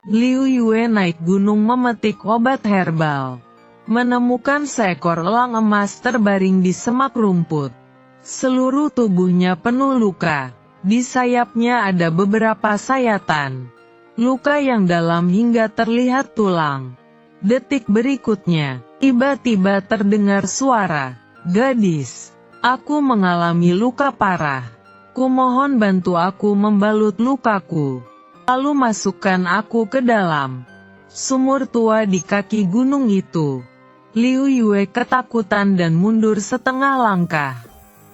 Liu Yue naik gunung memetik obat herbal. Menemukan seekor elang emas terbaring di semak rumput. Seluruh tubuhnya penuh luka. Di sayapnya ada beberapa sayatan. Luka yang dalam hingga terlihat tulang. Detik berikutnya, tiba-tiba terdengar suara, "Gadis, aku mengalami luka parah. Kumohon bantu aku membalut lukaku. Lalu masukkan aku ke dalam sumur tua di kaki gunung itu." Liu Yue ketakutan dan mundur setengah langkah.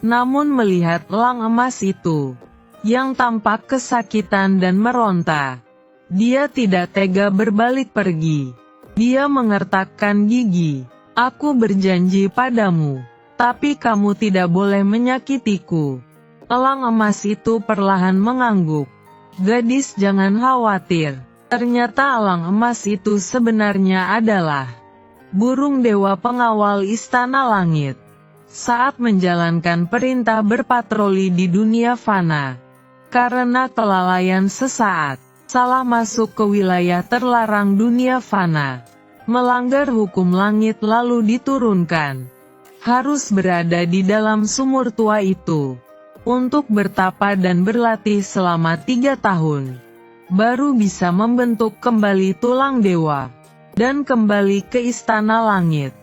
Namun melihat elang emas itu, yang tampak kesakitan dan meronta, dia tidak tega berbalik pergi. Dia mengertakkan gigi. "Aku berjanji padamu, tapi kamu tidak boleh menyakitiku." Elang emas itu perlahan mengangguk. "Gadis, jangan khawatir. Ternyata elang emas itu sebenarnya adalah burung dewa pengawal istana langit. Saat menjalankan perintah berpatroli di dunia fana, karena kelalaian sesaat, salah masuk ke wilayah terlarang dunia fana, melanggar hukum langit lalu diturunkan. Harus berada di dalam sumur tua itu, untuk bertapa dan berlatih selama 3 tahun. Baru bisa membentuk kembali tulang dewa, dan kembali ke istana langit.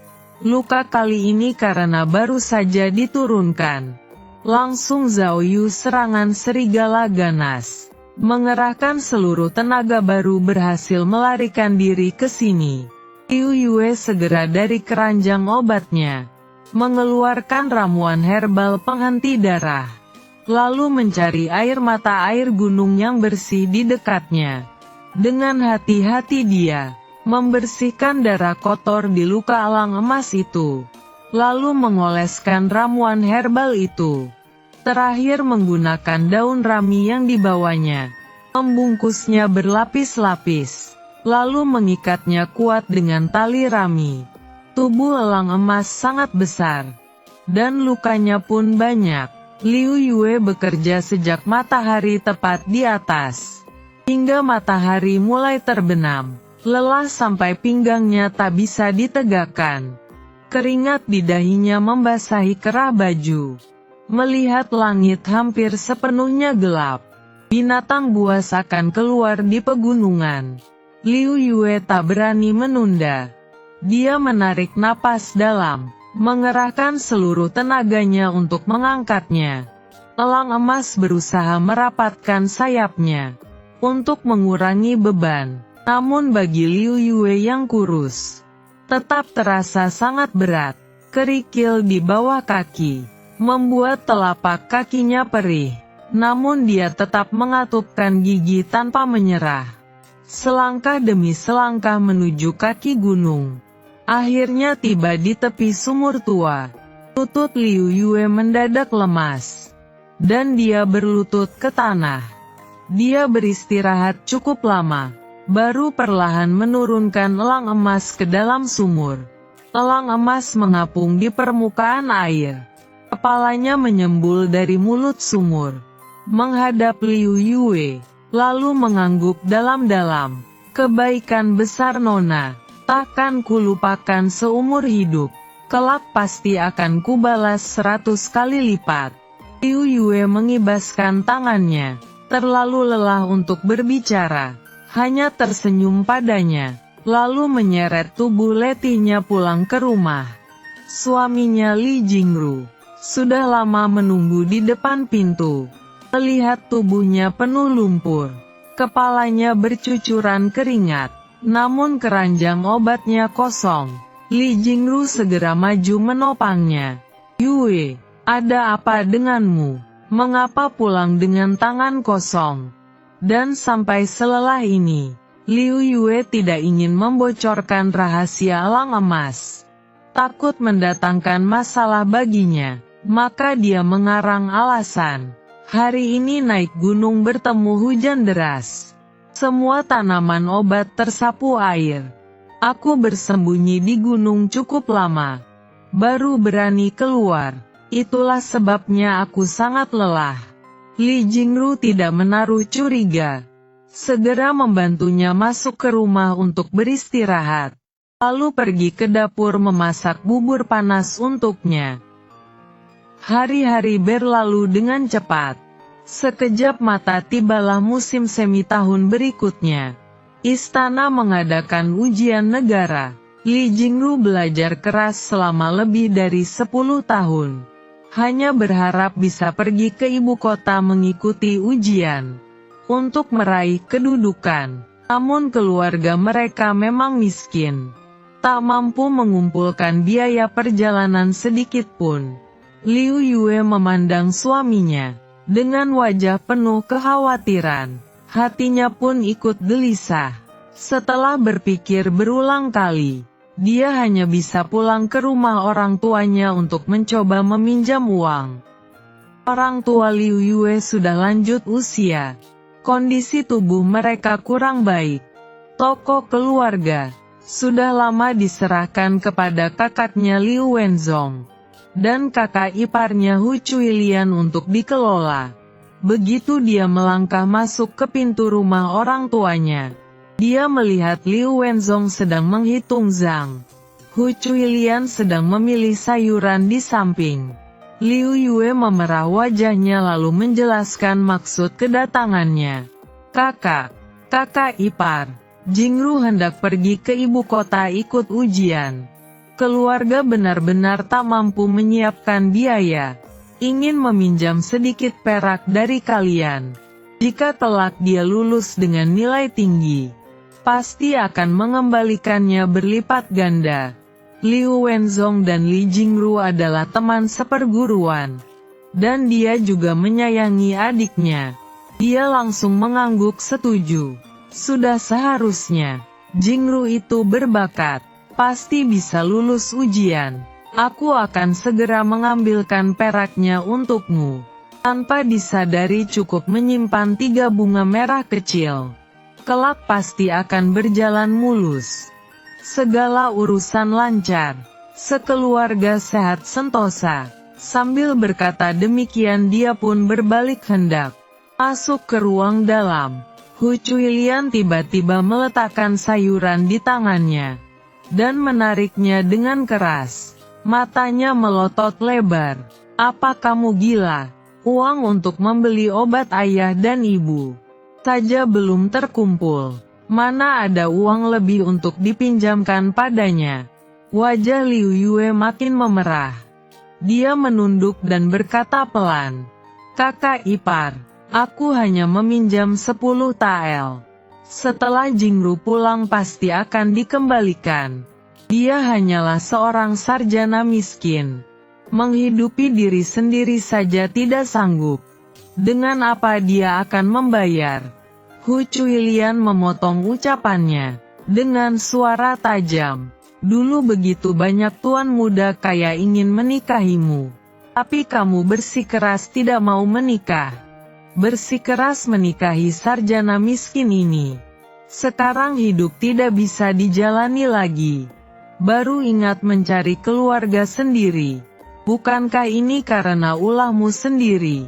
Luka kali ini karena baru saja diturunkan. Langsung Zhao Yu serangan serigala ganas. Mengerahkan seluruh tenaga baru berhasil melarikan diri ke sini. Liu Yue segera dari keranjang obatnya, mengeluarkan ramuan herbal penghenti darah. Lalu mencari air mata air gunung yang bersih di dekatnya. Dengan hati-hati dia membersihkan darah kotor di luka elang emas itu. Lalu mengoleskan ramuan herbal itu. Terakhir menggunakan daun rami yang dibawanya. Membungkusnya berlapis-lapis. Lalu mengikatnya kuat dengan tali rami. Tubuh elang emas sangat besar. Dan lukanya pun banyak. Liu Yue bekerja sejak matahari tepat di atas. Hingga matahari mulai terbenam. Lelah sampai pinggangnya tak bisa ditegakkan. Keringat di dahinya membasahi kerah baju. Melihat langit hampir sepenuhnya gelap. Binatang buas akan keluar di pegunungan. Liu Yue tak berani menunda. Dia menarik napas dalam, mengerahkan seluruh tenaganya untuk mengangkatnya. Elang emas berusaha merapatkan sayapnya untuk mengurangi beban. Namun bagi Liu Yue yang kurus, tetap terasa sangat berat. Kerikil di bawah kaki membuat telapak kakinya perih. Namun dia tetap mengatupkan gigi tanpa menyerah. Selangkah demi selangkah menuju kaki gunung. Akhirnya tiba di tepi sumur tua. Lutut Liu Yue mendadak lemas. Dan dia berlutut ke tanah. Dia beristirahat cukup lama. Baru perlahan menurunkan elang emas ke dalam sumur. Elang emas mengapung di permukaan air. Kepalanya menyembul dari mulut sumur, menghadap Liu Yue, lalu mengangguk dalam-dalam. "Kebaikan besar Nona, takkan kulupakan seumur hidup. Kelak pasti akan kubalas 100 kali lipat." Liu Yue mengibaskan tangannya, terlalu lelah untuk berbicara. Hanya tersenyum padanya, lalu menyeret tubuh letihnya pulang ke rumah. Suaminya Li Jingru sudah lama menunggu di depan pintu. Melihat tubuhnya penuh lumpur, kepalanya bercucuran keringat, namun keranjang obatnya kosong. Li Jingru segera maju menopangnya. "Yue, ada apa denganmu? Mengapa pulang dengan tangan kosong?" Dan sampai selelah ini, Liu Yue tidak ingin membocorkan rahasia elang emas. Takut mendatangkan masalah baginya, maka dia mengarang alasan. "Hari ini naik gunung bertemu hujan deras. Semua tanaman obat tersapu air. Aku bersembunyi di gunung cukup lama. Baru berani keluar. Itulah sebabnya aku sangat lelah." Li Jingru tidak menaruh curiga. segera membantunya masuk ke rumah untuk beristirahat. Lalu pergi ke dapur memasak bubur panas untuknya. Hari-hari berlalu dengan cepat. Sekejap mata tibalah musim semi tahun berikutnya. Istana mengadakan ujian negara. Li Jingru belajar keras selama lebih dari 10 tahun. Hanya berharap bisa pergi ke ibu kota mengikuti ujian untuk meraih kedudukan. Namun keluarga mereka memang miskin, tak mampu mengumpulkan biaya perjalanan sedikit pun. Liu Yue memandang suaminya dengan wajah penuh kekhawatiran. Hatinya pun ikut gelisah. Setelah berpikir berulang kali, dia hanya bisa pulang ke rumah orang tuanya untuk mencoba meminjam uang. Orang tua Liu Yue sudah lanjut usia. Kondisi tubuh mereka kurang baik. Toko keluarga sudah lama diserahkan kepada kakaknya Liu Wenzong dan kakak iparnya Hu Chuilian untuk dikelola. Begitu dia melangkah masuk ke pintu rumah orang tuanya, dia melihat Liu Wenzong sedang menghitung zang. Hu Chuilian sedang memilih sayuran di samping. Liu Yue memerah wajahnya lalu menjelaskan maksud kedatangannya. Kakak ipar, Jingru hendak pergi ke ibu kota ikut ujian. Keluarga benar-benar tak mampu menyiapkan biaya. Ingin meminjam sedikit perak dari kalian. Jika kelak dia lulus dengan nilai tinggi, pasti akan mengembalikannya berlipat ganda. Liu Wenzong dan Li Jingru adalah teman seperguruan. Dan dia juga menyayangi adiknya. Dia langsung mengangguk setuju. Sudah seharusnya. Jingru itu berbakat. Pasti bisa lulus ujian. Aku akan segera mengambilkan peraknya untukmu. Tanpa disadari cukup menyimpan 3 bunga merah kecil. Kelak pasti akan berjalan mulus. Segala urusan lancar. Sekeluarga sehat sentosa. Sambil berkata demikian dia pun berbalik hendak masuk ke ruang dalam. Hu Chuilian tiba-tiba meletakkan sayuran di tangannya dan menariknya dengan keras. Matanya melotot lebar. Apa kamu gila? Uang untuk membeli obat ayah dan ibu saja belum terkumpul. Mana ada uang lebih untuk dipinjamkan padanya? Wajah Liu Yue makin memerah. Dia menunduk dan berkata pelan. Kakak ipar, aku hanya meminjam 10 tael. Setelah Jingru pulang pasti akan dikembalikan. Dia hanyalah seorang sarjana miskin. Menghidupi diri sendiri saja tidak sanggup. Dengan apa dia akan membayar? Hu Chuilian memotong ucapannya dengan suara tajam. Dulu begitu banyak tuan muda kaya ingin menikahimu. Tapi kamu bersikeras tidak mau menikah. Bersikeras menikahi sarjana miskin ini. Sekarang hidup tidak bisa dijalani lagi. Baru ingat mencari keluarga sendiri. Bukankah ini karena ulahmu sendiri?